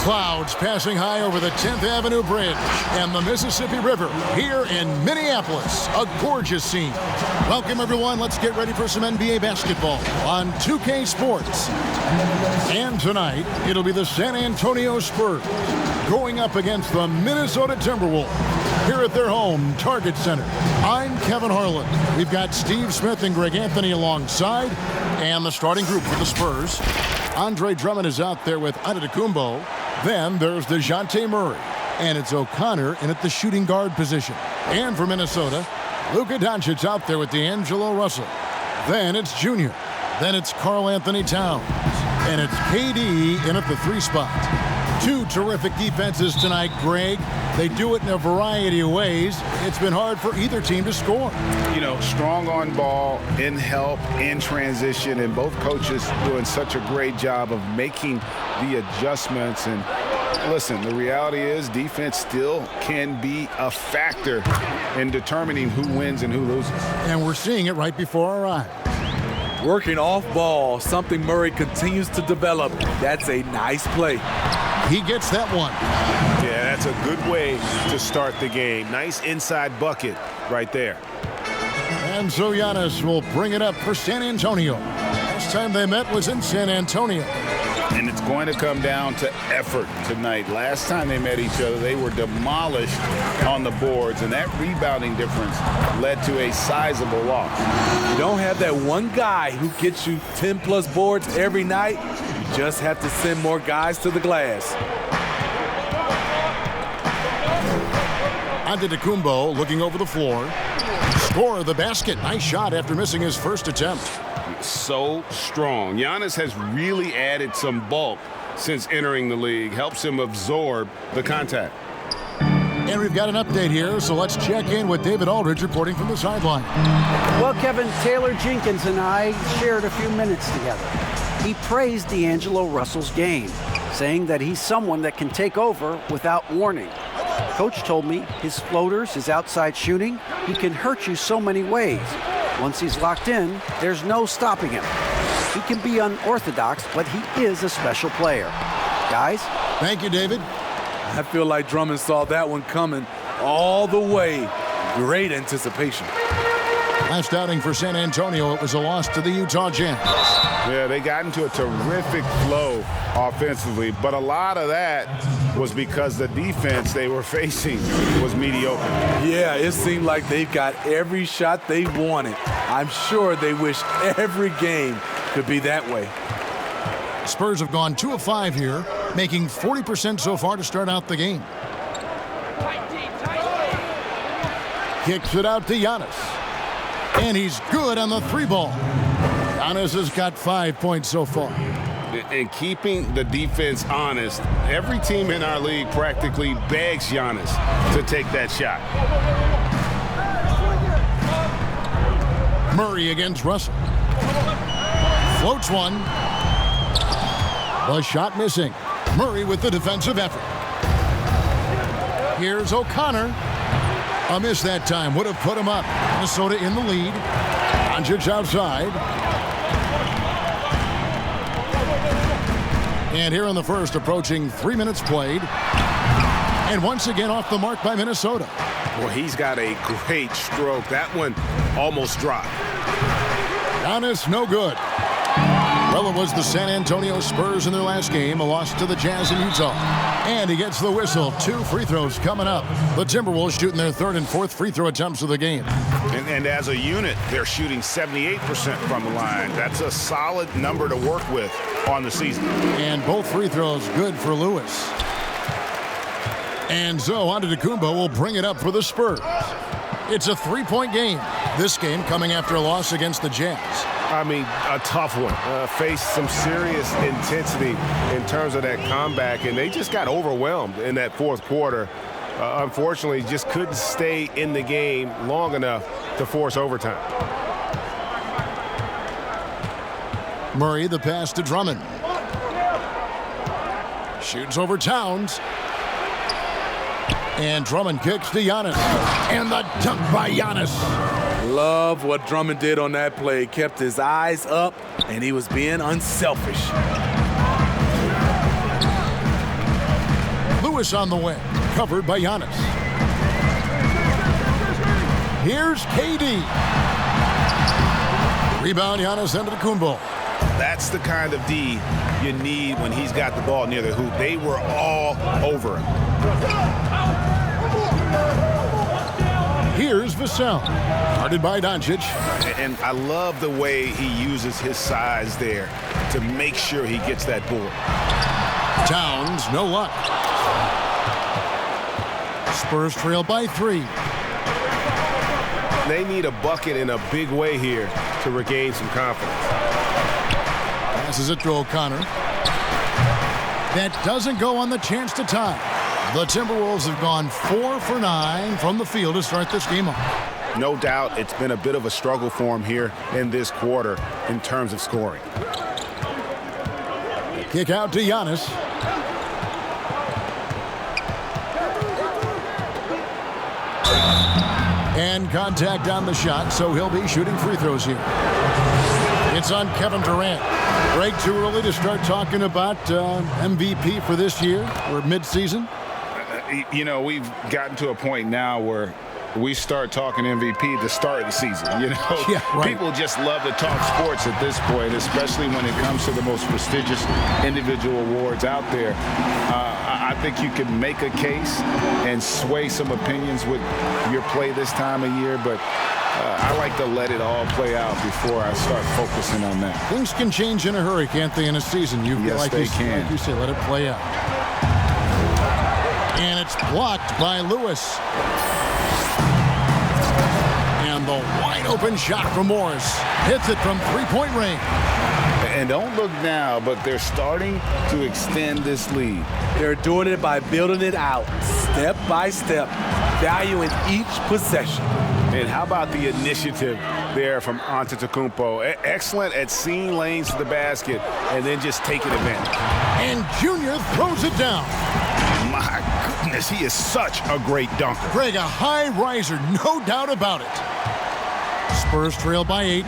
Clouds passing high over the 10th Avenue Bridge and the Mississippi River here in Minneapolis. A gorgeous scene. Welcome, everyone. Let's get ready for some NBA basketball on 2K Sports. And tonight, it'll be the San Antonio Spurs going up against the Minnesota Timberwolves here at their home Target Center. I'm Kevin Harlan. We've got Steve Smith and Greg Anthony alongside, and the starting group for the Spurs. Andre Drummond is out there with Antetokounmpo. Then there's DeJounte Murray, and it's O'Connor in at the shooting guard position. And for Minnesota, Luka Doncic out there with D'Angelo Russell. Then it's Junior. Then it's Karl Anthony Towns. And it's KD in at the 3 spot. Two terrific defenses tonight, Greg. They do it in a variety of ways. It's been hard for either team to score. You know, strong on ball, in help, in transition, and both coaches doing such a great job of making the adjustments. And listen, the reality is defense still can be a factor in determining who wins and who loses. And we're seeing it right before our eyes. Working off ball, something Murray continues to develop. That's a nice play. He gets that one. Yeah, that's a good way to start the game. Nice inside bucket right there. And so Giannis will bring it up for San Antonio. Last time they met was in San Antonio. And it's going to come down to effort tonight. Last time they met each other, they were demolished on the boards, and that rebounding difference led to a sizable loss. You don't have that one guy who gets you 10-plus boards every night. You just have to send more guys to the glass. Antetokounmpo looking over the floor. Score the basket. Nice shot after missing his first attempt. So strong. Giannis has really added some bulk since entering the league. Helps him absorb the contact. And we've got an update here, so let's check in with David Aldridge reporting from the sideline. Well, Kevin, Taylor Jenkins and I shared a few minutes together. He praised D'Angelo Russell's game, saying that he's someone that can take over without warning. Coach told me his floaters, his outside shooting, he can hurt you so many ways. Once he's locked in, there's no stopping him. He can be unorthodox, but he is a special player. Guys? Thank you, David. I feel like Drummond saw that one coming all the way. Great anticipation. Last outing for San Antonio, it was a loss to the Utah Jazz. Yeah, they got into a terrific flow offensively, but a lot of that was because the defense they were facing was mediocre. Yeah, it seemed like they've got every shot they wanted. I'm sure they wish every game could be that way. Spurs have gone 2 of 5 here, making 40% so far to start out the game. Kicks it out to Giannis. And he's good on the 3-ball. Giannis has got 5 points so far. And keeping the defense honest, every team in our league practically begs Giannis to take that shot. Murray against Russell. Floats one. The shot missing. Murray with the defensive effort. Here's O'Connor. A miss that time would have put him up. Minnesota in the lead. Doncic outside. And here in the first, approaching 3 minutes played. And once again off the mark by Minnesota. Well, he's got a great stroke. That one almost dropped. Giannis, no good. Well, it was the San Antonio Spurs in their last game, a loss to the Jazz in Utah. And he gets the whistle. 2 free throws coming up. The Timberwolves shooting their 3rd and 4th free throw attempts of the game. And as a unit, they're shooting 78% from the line. That's a solid number to work with on the season. And both free throws good for Lewis. And so Antetokounmpo will bring it up for the Spurs. It's a 3-point game. This game coming after a loss against the Jazz. I mean, a tough one. Faced some serious intensity in terms of that comeback, and they just got overwhelmed in that 4th quarter. Unfortunately, just couldn't stay in the game long enough to force overtime. Murray, the pass to Drummond. Shoots over Towns. And Drummond kicks to Giannis. And the dunk by Giannis. Love what Drummond did on that play. Kept his eyes up, and he was being unselfish. Lewis on the wing, covered by Giannis. Here's KD. Rebound, Giannis Antetokounmpo. That's the kind of D you need when he's got the ball near the hoop. They were all over him. Here's Vassell, guarded by Doncic. And I love the way he uses his size there to make sure he gets that board. Towns, no luck. Spurs trail by 3. They need a bucket in a big way here to regain some confidence. Passes it to O'Connor. That doesn't go on the chance to tie. The Timberwolves have gone 4 for 9 from the field to start this game off. No doubt it's been a bit of a struggle for him here in this quarter in terms of scoring. Kick out to Giannis. And contact on the shot, so he'll be shooting free throws here. It's on Kevin Durant. Greg, too early to start talking about MVP for this year? We're mid-season. You know, we've gotten to a point now where we start talking MVP at the start of the season. You know, yeah, right. People just love to talk sports at this point, especially when it comes to the most prestigious individual awards out there. I think you can make a case and sway some opinions with your play this time of year, but I like to let it all play out before I start focusing on that. Things can change in a hurry, can't they, in a season? Yes, they can. Like you say, let it play out. And it's blocked by Lewis. And the wide open shot from Morris. Hits it from three-point range. And don't look now, but they're starting to extend this lead. They're doing it by building it out, step by step, valuing each possession. And how about the initiative there from Antetokounmpo? Excellent at seeing lanes to the basket and then just taking advantage. And Junior throws it down. My goodness, he is such a great dunker. Greg, a high riser, no doubt about it. Spurs trail by 8.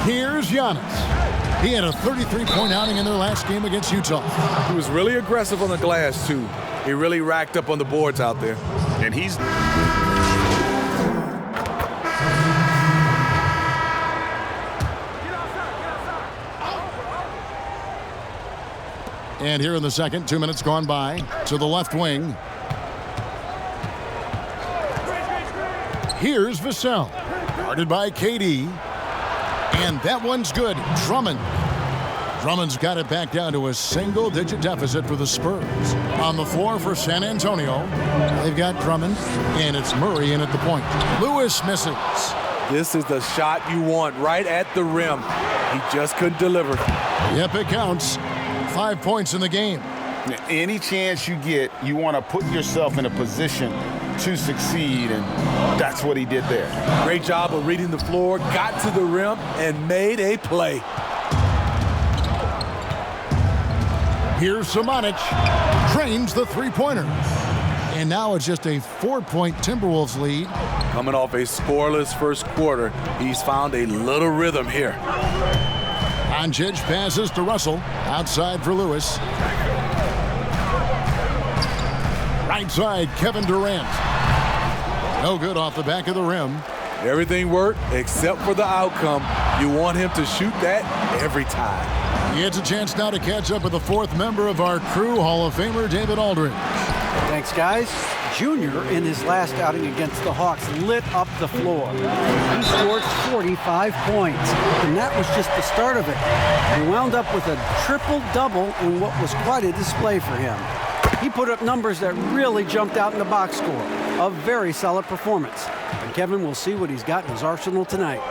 Here's Giannis. He had a 33-point outing in their last game against Utah. He was really aggressive on the glass, too. He really racked up on the boards out there. And he's... And here in the second, 2 minutes gone by, to the left wing. Here's Vassell, guarded by KD. And that one's good. Drummond's got it back down to a single-digit deficit for the Spurs. On the floor for San Antonio, they've got Drummond, and it's Murray in at the point. Lewis misses. This is the shot you want right at the rim. He just couldn't deliver. Yep, it counts. 5 points in the game. Any chance you get, you want to put yourself in a position to succeed, and that's what he did there. Great job of reading the floor, got to the rim, and made a play. Here's Samanic, drains the three-pointer. And now it's just a 4-point Timberwolves lead. Coming off a scoreless first quarter, he's found a little rhythm here. Doncic passes to Russell, outside for Lewis. Right side, Kevin Durant. No good off the back of the rim. Everything worked except for the outcome. You want him to shoot that every time. He gets a chance now to catch up with the fourth member of our crew, Hall of Famer David Aldridge. Thanks, guys. Junior, in his last outing against the Hawks, lit up the floor. He scored 45 points, and that was just the start of it. He wound up with a triple-double in what was quite a display for him. He put up numbers that really jumped out in the box score. A very solid performance. And Kevin will see what he's got in his arsenal tonight.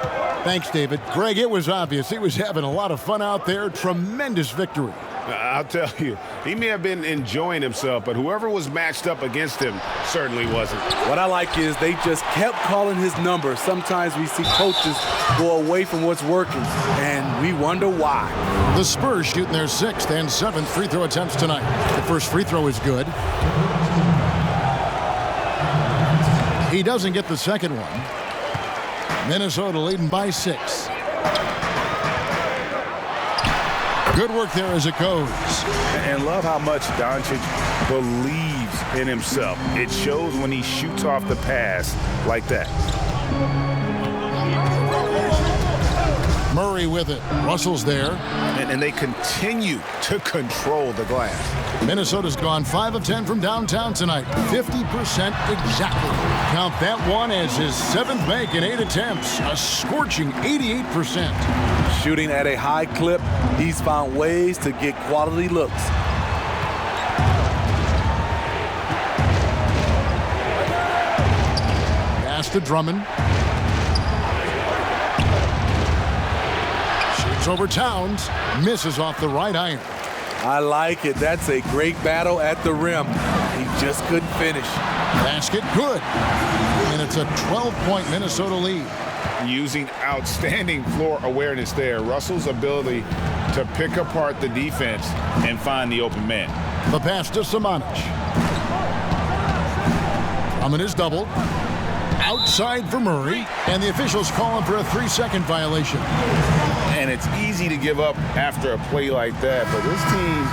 Thanks, David. Greg, it was obvious. He was having a lot of fun out there. Tremendous victory. I'll tell you, he may have been enjoying himself, but whoever was matched up against him certainly wasn't. What I like is they just kept calling his number. Sometimes we see coaches go away from what's working, and we wonder why. The Spurs shooting their 6th and 7th free throw attempts tonight. The first free throw is good. He doesn't get the second one. Minnesota leading by 6. Good work there as it goes. And love how much Doncic believes in himself. It shows when he shoots off the pass like that. Murray with it. Russell's there. And they continue to control the glass. Minnesota's gone 5 of 10 from downtown tonight. 50% exactly. Count that one as his 7th make in 8 attempts. A scorching 88%. Shooting at a high clip, he's found ways to get quality looks. Pass to Drummond. Shoots over Towns. Misses off the right iron. I like it. That's a great battle at the rim. He just couldn't finish. Basket good. And it's a 12-point Minnesota lead. Using outstanding floor awareness there. Russell's ability to pick apart the defense and find the open man. The pass to Samanic. Drummond is doubled. Outside for Murray. And the officials call him for a 3-second violation. And it's easy to give up after a play like that, but this team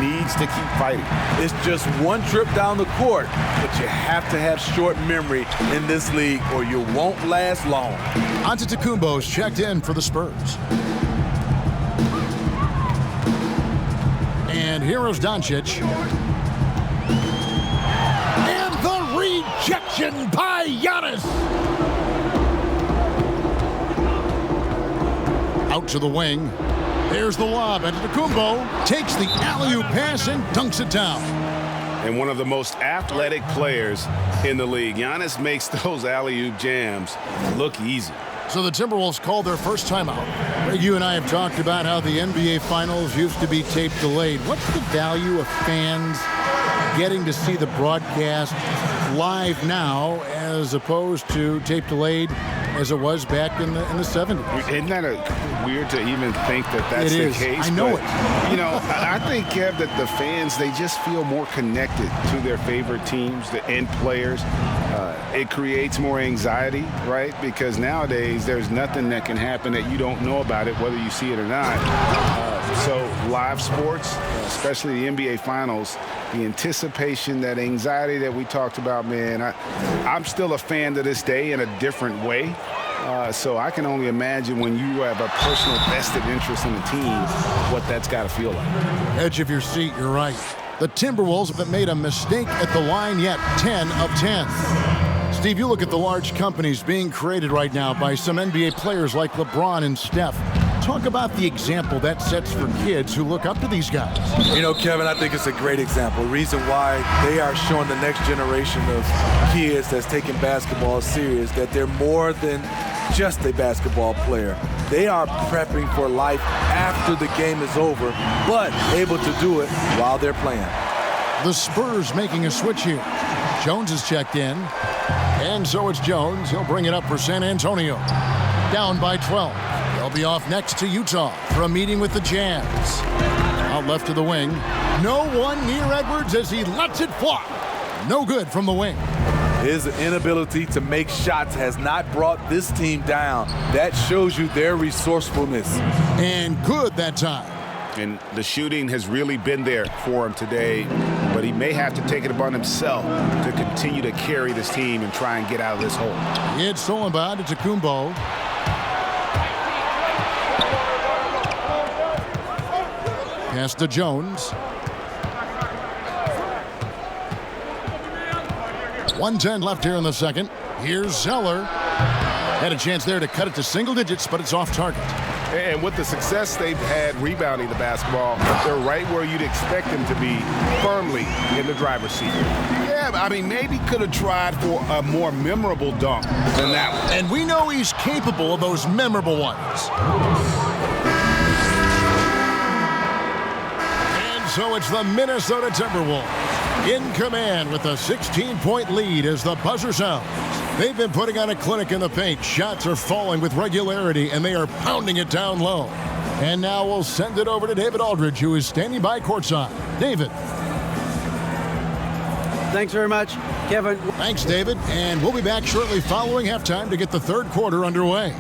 needs to keep fighting. It's just one trip down the court, but you have to have short memory in this league or you won't last long. Antetokounmpo's checked in for the Spurs. And here is Doncic. And the rejection by Giannis. Out to the wing. There's the lob. Antetokounmpo takes the alley-oop pass and dunks it down. And one of the most athletic players in the league. Giannis makes those alley-oop jams look easy. So the Timberwolves called their first timeout. Greg, you and I have talked about how the NBA Finals used to be tape delayed. What's the value of fans getting to see the broadcast live now as opposed to tape delayed as it was back in the 70s? Isn't that weird to even think that that's the case? I know but, it. You know, I think, Kev, that the fans, they just feel more connected to their favorite teams and players. It creates more anxiety, right? Because nowadays there's nothing that can happen that you don't know about it, whether you see it or not. So live sports, especially the NBA Finals, the anticipation, that anxiety that we talked about, man, I'm still a fan to this day in a different way. So I can only imagine when you have a personal vested interest in the team, what that's got to feel like. Edge of your seat, you're right. The Timberwolves haven't made a mistake at the line yet, 10 of 10. Steve, you look at the large companies being created right now by some NBA players like LeBron and Steph. Talk about the example that sets for kids who look up to these guys. You know, Kevin, I think it's a great example. Reason why they are showing the next generation of kids that's taking basketball serious, that they're more than just a basketball player. They are prepping for life after the game is over, but able to do it while they're playing. The Spurs making a switch here. Jones is checked in, and so it's Jones. He'll bring it up for San Antonio. Down by 12. They'll be off next to Utah for a meeting with the Jazz. Out left to the wing. No one near Edwards as he lets it fly. No good from the wing. His inability to make shots has not brought this team down. That shows you their resourcefulness. And good that time. And the shooting has really been there for him today, but he may have to take it upon himself to continue to carry this team and try and get out of this hole. It's stolen by Antetokounmpo. Pass to Jones. 1:10 left here in the second. Here's Zeller. Had a chance there to cut it to single digits, but it's off target. And with the success they've had rebounding the basketball, they're right where you'd expect them to be, firmly in the driver's seat. Yeah, I mean, maybe could have tried for a more memorable dunk than that one. And we know he's capable of those memorable ones. And so it's the Minnesota Timberwolves in command with a 16-point lead as the buzzer sounds. They've been putting on a clinic in the paint. Shots are falling with regularity, and they are pounding it down low. And now we'll send it over to David Aldridge, who is standing by courtside. David. Thanks very much, Kevin. Thanks, David. And we'll be back shortly following halftime to get the third quarter underway.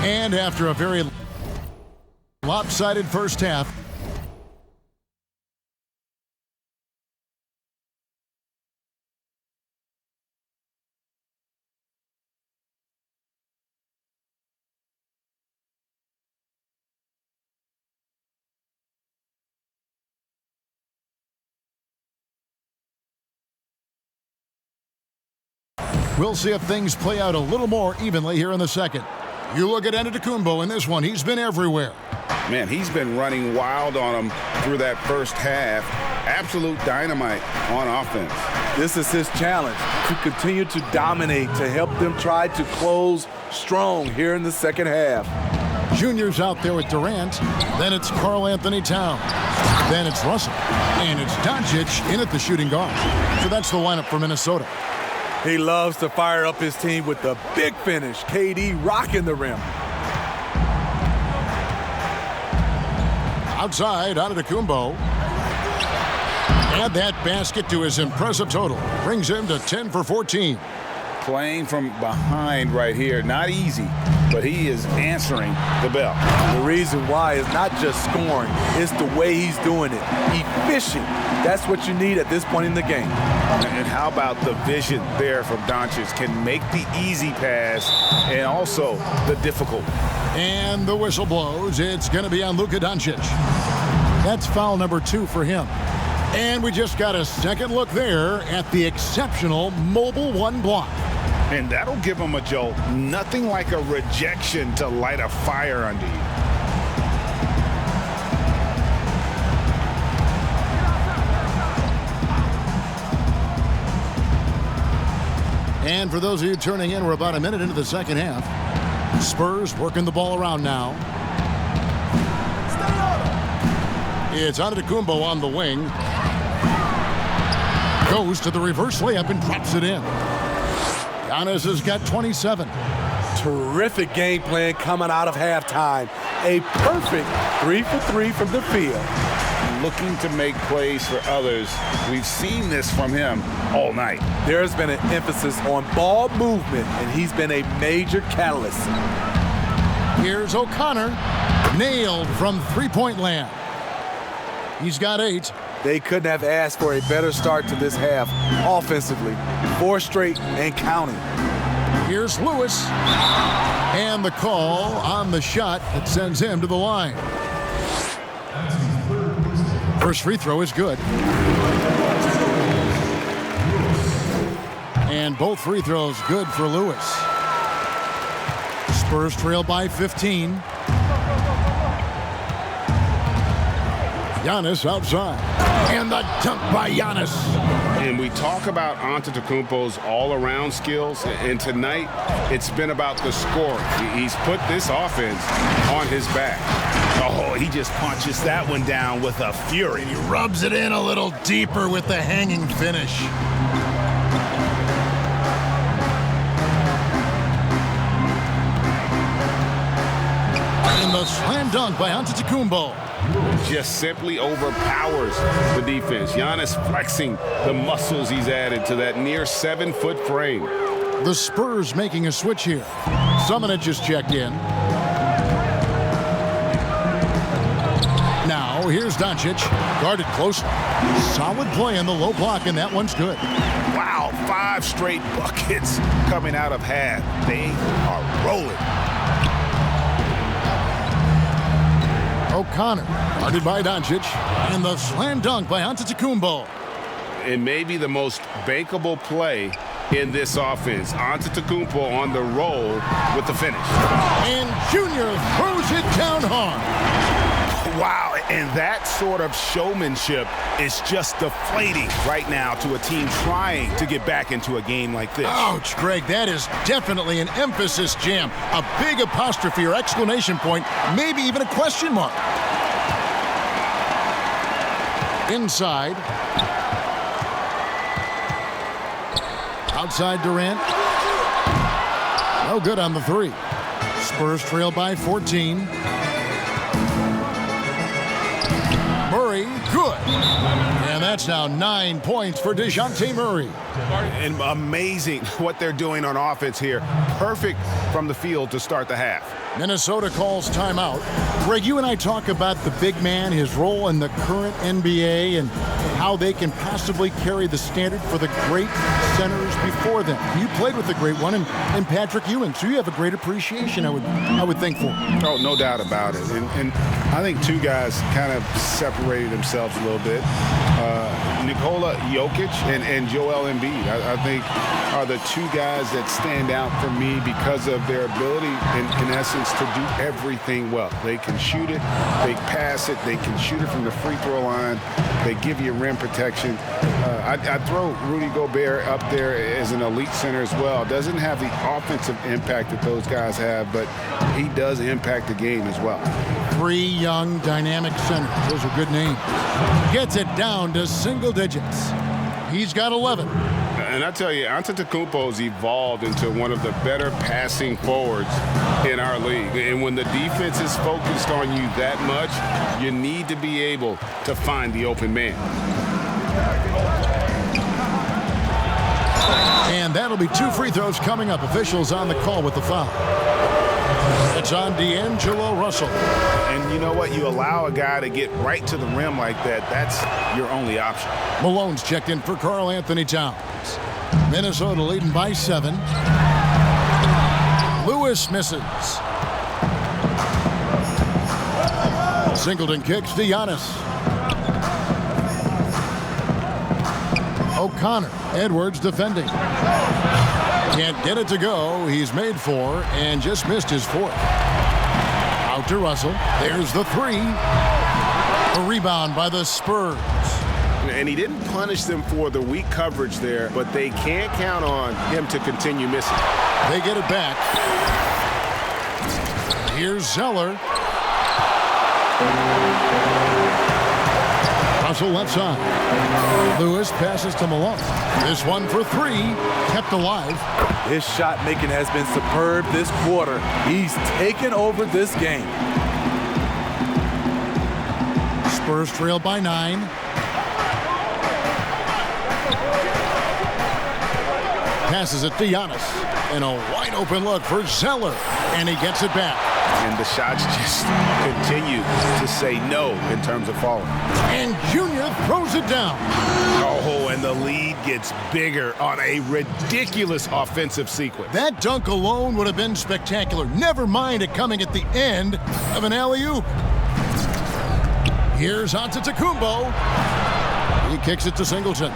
And after a very lopsided first half, we'll see if things play out a little more evenly here in the second. You look at Antetokounmpo in this one. He's been everywhere. Man, he's been running wild on him through that first half. Absolute dynamite on offense. This is his challenge, to continue to dominate, to help them try to close strong here in the second half. Junior's out there with Durant. Then it's Karl Anthony Towns. Then it's Russell. And it's Doncic in at the shooting guard. So that's the lineup for Minnesota. He loves to fire up his team with the big finish. KD rocking the rim. Outside, Antetokounmpo. Add that basket to his impressive total. Brings him to 10 for 14. Playing from behind right here. Not easy, but he is answering the bell. The reason why is not just scoring. It's the way he's doing it. Efficient. That's what you need at this point in the game. And how about the vision there from Doncic? Can make the easy pass and also the difficult. And the whistle blows. It's going to be on Luka Doncic. That's foul number 2 for him. And we just got a second look there at the exceptional mobile 1 block. And that'll give him a jolt. Nothing like a rejection to light a fire under you. And for those of you turning in, we're about a minute into the second half. Spurs working the ball around now. It's Antetokounmpo on the wing. Goes to the reverse layup and drops it in. Giannis has got 27. Terrific game plan coming out of halftime. A perfect 3 for 3 from the field. Looking to make plays for others. We've seen this from him all night. There's been an emphasis on ball movement, and he's been a major catalyst. Here's O'Connor. Nailed from three-point land. He's got 8. They couldn't have asked for a better start to this half offensively. 4 straight and counting. Here's Lewis. And the call on the shot that sends him to the line. First free throw is good. And both free throws good for Lewis. Spurs trail by 15. Giannis outside. And the dunk by Giannis. And we talk about Antetokounmpo's all-around skills, and tonight it's been about the scoring. He's put this offense on his back. Oh, he just punches that one down with a fury. He rubs it in a little deeper with the hanging finish. And the slam dunk by Antetokounmpo. Just simply overpowers the defense. Giannis flexing the muscles he's added to that near 7-foot frame. The Spurs making a switch here. Summonich just checked in. Now here's Doncic, guarded closely. Solid play in the low block, and that one's good. Wow, 5 straight buckets coming out of half. They are rolling. O'Connor, guarded by Doncic, and the slam dunk by Antetokounmpo. And maybe the most bankable play in this offense. Antetokounmpo on the roll with the finish. And Junior throws it down hard. Wow, and that sort of showmanship is just deflating right now to a team trying to get back into a game like this. Ouch, Greg, that is definitely an emphasis jam. A big apostrophe or exclamation point, maybe even a question mark. Inside. Outside Durant. No good on the 3. Spurs trail by 14. Murray, good. And that's now 9 points for DeJounte Murray. And amazing what they're doing on offense here. Perfect from the field to start the half. Minnesota calls timeout. Greg, you and I talk about the big man, his role in the current NBA, and how they can possibly carry the standard for the great centers before them. You played with the great one and Patrick Ewing, so you have a great appreciation, I would think, for him. Oh, no doubt about it. And I think two guys kind of separated themselves a little bit. Nikola Jokic and Joel Embiid, I think, are the two guys that stand out for me because of their ability, in essence, to do everything well. They can shoot it, they pass it, they can shoot it from the free throw line, they give you rim protection. I'd throw Rudy Gobert up there as an elite center as well. Doesn't have the offensive impact that those guys have, but he does impact the game as well. 3 young, dynamic centers. Those are good names. Gets it down to single digits. He's got 11. And I tell you, Antetokounmpo's evolved into one of the better passing forwards in our league. And when the defense is focused on you that much, you need to be able to find the open man. And that'll be 2 free throws coming up. Officials on the call with the foul. It's on D'Angelo Russell. And you know what? You allow a guy to get right to the rim like that, that's your only option. Malone's checked in for Karl Anthony Towns. Minnesota leading by 7. Lewis misses. Singleton kicks to Giannis. O'Connor. Edwards defending. Can't get it to go. He's made 4 and just missed his 4th. Out to Russell. There's the 3. A rebound by the Spurs. And he didn't punish them for the weak coverage there, but they can't count on him to continue missing. They get it back. Here's Zeller. Russell left side. Lewis passes to Malone. This one for 3, kept alive. His shot making has been superb this quarter. He's taken over this game. Spurs trail by 9. Passes it to Giannis. And a wide open look for Zeller. And he gets it back. And the shots just continue to say no in terms of falling. And Junior throws it down. Oh, and the lead gets bigger on a ridiculous offensive sequence. That dunk alone would have been spectacular. Never mind it coming at the end of an alley-oop. Here's Antetokounmpo. He kicks it to Singleton.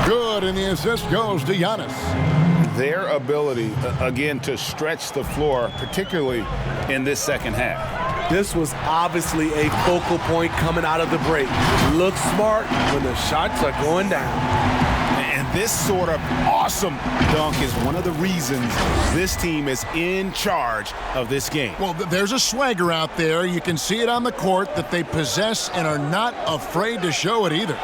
Good, and the assist goes to Giannis. Their ability, again, to stretch the floor, particularly in this second half. This was obviously a focal point coming out of the break. Look smart when the shots are going down. And this sort of awesome dunk is one of the reasons this team is in charge of this game. Well, there's a swagger out there. You can see it on the court that they possess and are not afraid to show it either.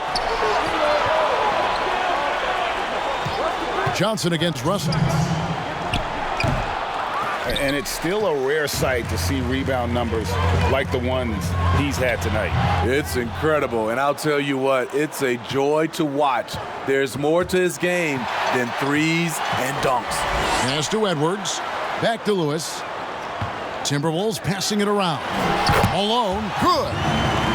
Johnson against Russell. And it's still a rare sight to see rebound numbers like the ones he's had tonight. It's incredible, and I'll tell you what, it's a joy to watch. There's more to his game than threes and dunks. Pass to Edwards. Back to Lewis. Timberwolves passing it around. Malone, good.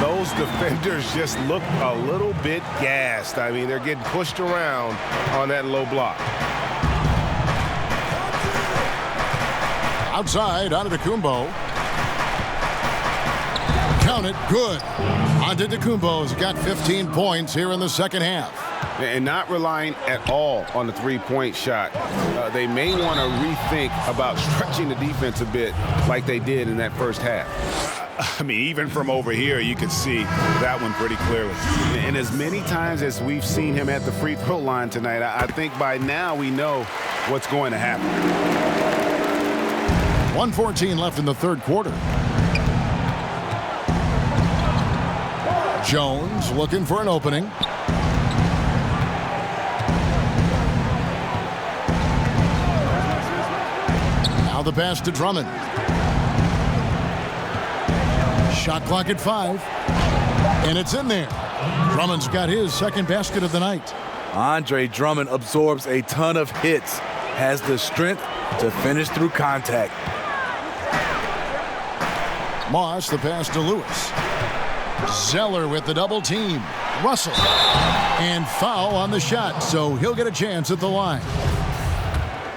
Those defenders just look a little bit gassed. I mean, they're getting pushed around on that low block. Outside, Antetokounmpo. Count it, good. Antetokounmpo's got 15 points here in the second half. And not relying at all on the three-point shot. They may want to rethink about stretching the defense a bit like they did in that first half. I mean, even from over here, you could see that one pretty clearly. And as many times as we've seen him at the free throw line tonight, I think by now we know what's going to happen. 1:14 left in the third quarter. Jones looking for an opening. Now the pass to Drummond. Shot clock at 5. And it's in there. Drummond's got his second basket of the night. Andre Drummond absorbs a ton of hits, has the strength to finish through contact. Moss, the pass to Lewis. Zeller with the double team. Russell. And foul on the shot, so he'll get a chance at the line.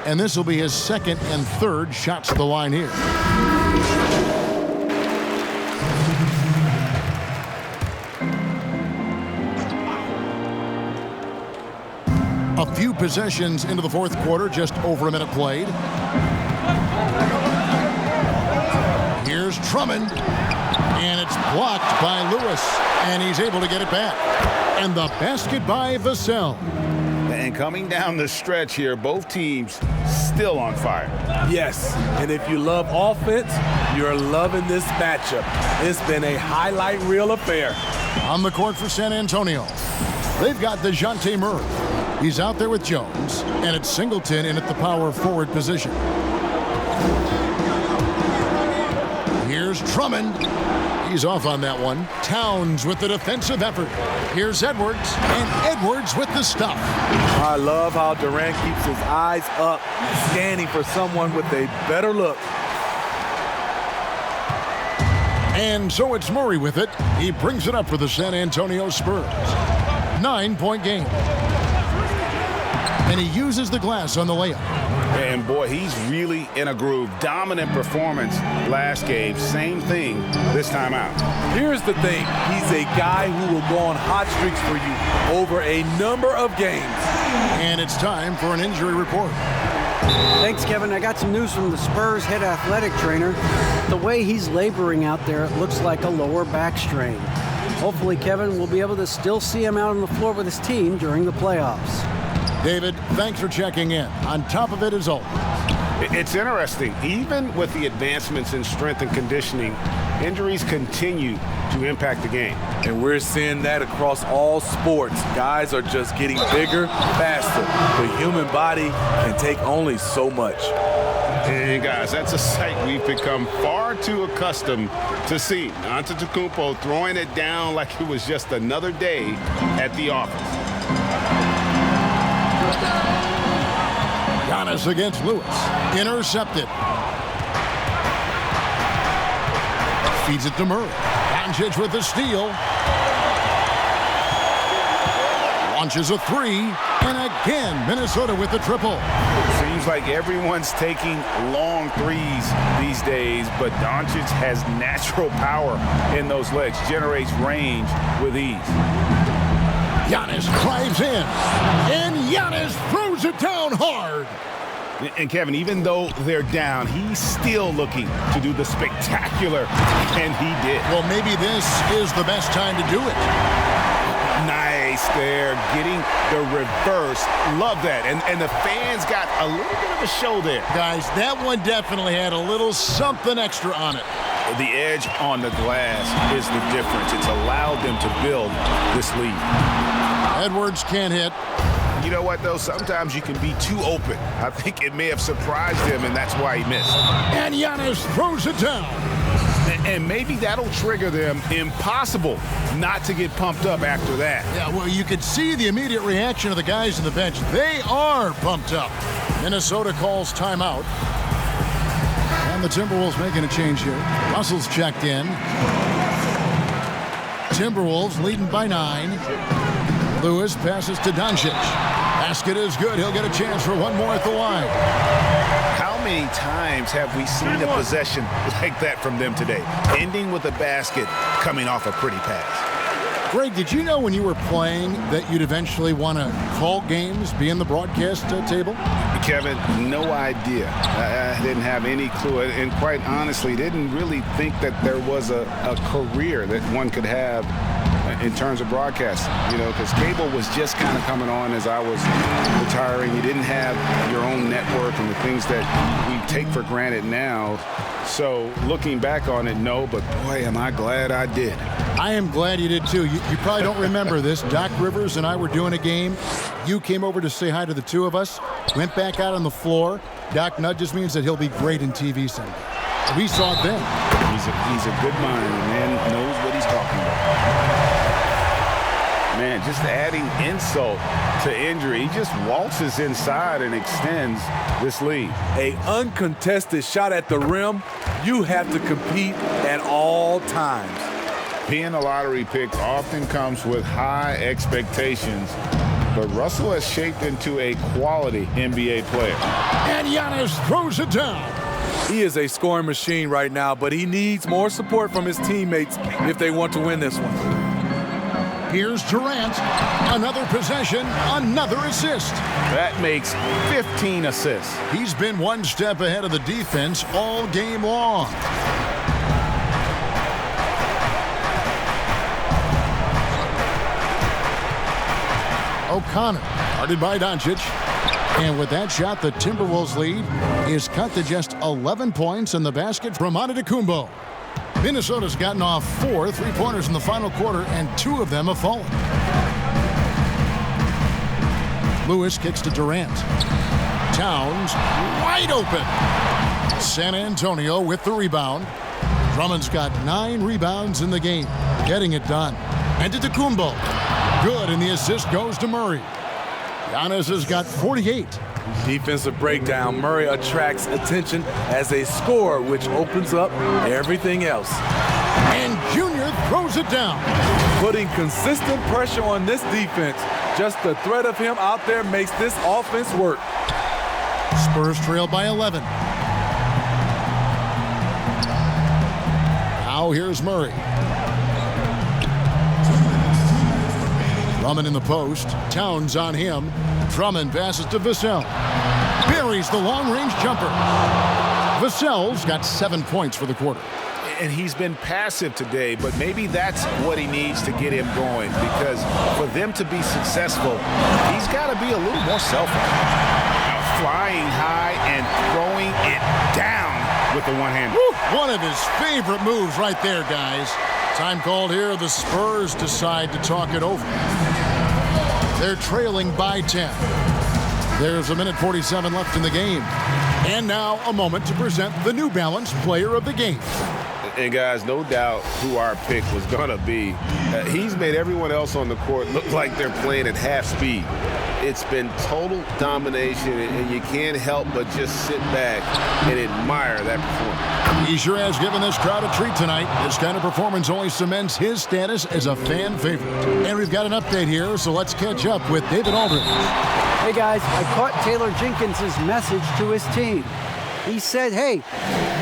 And this will be his second and third shots at the line here. A few possessions into the fourth quarter, just over a minute played. Here's Drummond, and it's blocked by Lewis, and he's able to get it back. And the basket by Vassell. And coming down the stretch here, both teams still on fire. Yes, and if you love offense, you're loving this matchup. It's been a highlight reel affair. On the court for San Antonio, they've got DeJounte Murray. He's out there with Jones, and it's Singleton in at the power forward position. Here's Drummond. He's off on that one. Towns with the defensive effort. Here's Edwards, and Edwards with the stuff. I love how Durant keeps his eyes up, scanning for someone with a better look. And so it's Murray with it. He brings it up for the San Antonio Spurs. 9-point game. And he uses the glass on the layup. And boy, he's really in a groove. Dominant performance last game. Same thing this time out. Here's the thing. He's a guy who will go on hot streaks for you over a number of games. And it's time for an injury report. Thanks, Kevin. I got some news from the Spurs head athletic trainer. The way he's laboring out there, it looks like a lower back strain. Hopefully, Kevin will be able to still see him out on the floor with his team during the playoffs. David, thanks for checking in. On top of it as always. It's interesting. Even with the advancements in strength and conditioning, injuries continue to impact the game. And we're seeing that across all sports. Guys are just getting bigger, faster. The human body can take only so much. And guys, that's a sight we've become far too accustomed to see. Antetokounmpo throwing it down like it was just another day at the office. Giannis against Lewis. Intercepted. Feeds it to Murray. Doncic with the steal. Launches a three. And again, Minnesota with the triple. Seems like everyone's taking long threes these days, but Doncic has natural power in those legs, generates range with ease. Giannis drives in, and Giannis throws it down hard. And Kevin, even though they're down, he's still looking to do the spectacular, and he did. Well, maybe this is the best time to do it. Nice there, getting the reverse. Love that. And the fans got a little bit of a show there. Guys, that one definitely had a little something extra on it. The edge on the glass is the difference. It's allowed them to build this lead. Edwards can't hit. You know what, though? Sometimes you can be too open. I think it may have surprised him, and that's why he missed. And Giannis throws it down. And maybe that'll trigger them. Impossible not to get pumped up after that. Yeah, well, you could see the immediate reaction of the guys on the bench. They are pumped up. Minnesota calls timeout. And the Timberwolves making a change here. Russell's checked in. Timberwolves leading by 9. Lewis passes to Doncic. Basket is good. He'll get a chance for one more at the line. How many times have we seen a possession like that from them today? Ending with a basket, coming off a pretty pass. Greg, did you know when you were playing that you'd eventually want to call games, be in the broadcast table? Kevin, no idea. I didn't have any clue. And quite honestly, didn't really think that there was a career that one could have in terms of broadcasting, you know, because cable was just kind of coming on as I was retiring. You didn't have your own network and the things that we take for granted now. So looking back on it, no, but boy, am I glad I did. I am glad you did too. You probably don't remember this. Doc Rivers and I were doing a game. You came over to say hi to the two of us, went back out on the floor. Doc nudges me and said he'll be great in TV someday. We saw it then. He's a good mind, and man knows what he's talking about. Man, just adding insult to injury. He just waltzes inside and extends this lead. An uncontested shot at the rim, you have to compete at all times. Being a lottery pick often comes with high expectations, but Russell has shaped into a quality NBA player. And Giannis throws it down. He is a scoring machine right now, but he needs more support from his teammates if they want to win this one. Here's Durant. Another possession, another assist. That makes 15 assists. He's been one step ahead of the defense all game long. O'Connor, guarded by Doncic. And with that shot, the Timberwolves lead is cut to just 11 points in the basket from Antetokounmpo. Minnesota's gotten off 4 3-pointers in the final quarter, and 2 of them have fallen. Lewis kicks to Durant. Towns wide open. San Antonio with the rebound. Drummond's got 9 rebounds in the game, getting it done. Antetokounmpo, good, and the assist goes to Murray. Giannis has got 48. Defensive breakdown. Murray attracts attention as a scorer, which opens up everything else. And Junior throws it down. Putting consistent pressure on this defense. Just the threat of him out there makes this offense work. Spurs trail by 11. Now here's Murray. Drummond in the post. Towns on him. Drummond passes to Vassell. Buries the long-range jumper. Vassell's got 7 points for the quarter. And he's been passive today, but maybe that's what he needs to get him going, because for them to be successful, he's got to be a little more selfish. Flying high and throwing it down with the one hand. One of his favorite moves right there, guys. Time called here. The Spurs decide to talk it over. They're trailing by 10. There's 1:47 left in the game. And now a moment to present the New Balance Player of the Game. And guys, no doubt who our pick was going to be. He's made everyone else on the court look like they're playing at half speed. It's been total domination, and you can't help but just sit back and admire that performance. He sure has given this crowd a treat tonight. This kind of performance only cements his status as a fan favorite. And we've got an update here, so let's catch up with David Aldridge. Hey guys, I caught Taylor Jenkins' message to his team. He said, hey,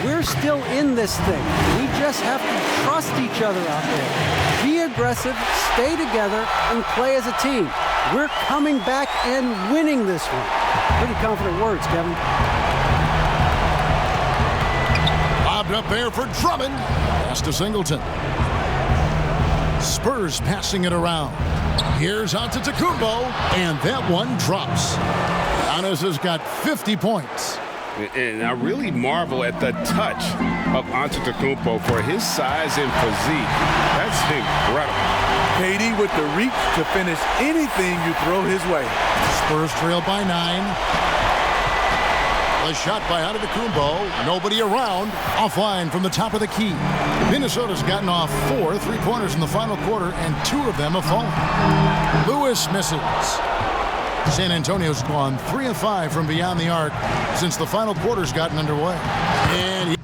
we're still in this thing. We just have to trust each other out there. Be aggressive, stay together, and play as a team. We're coming back and winning this one. Pretty confident words, Kevin. Lobbed up there for Drummond. Pass to Singleton. Spurs passing it around. Here's Antetokounmpo, and that one drops. Giannis has got 50 points. And I really marvel at the touch of Antetokounmpo for his size and physique. That's incredible. KD with the reach to finish anything you throw his way. Spurs trail by 9. The shot by Antetokounmpo. Nobody around. Offline from the top of the key. Minnesota's gotten off 4 3-pointers in the final quarter, and 2 of them have fallen. Lewis misses. San Antonio's gone 3 of 5 from beyond the arc since the final quarter's gotten underway. And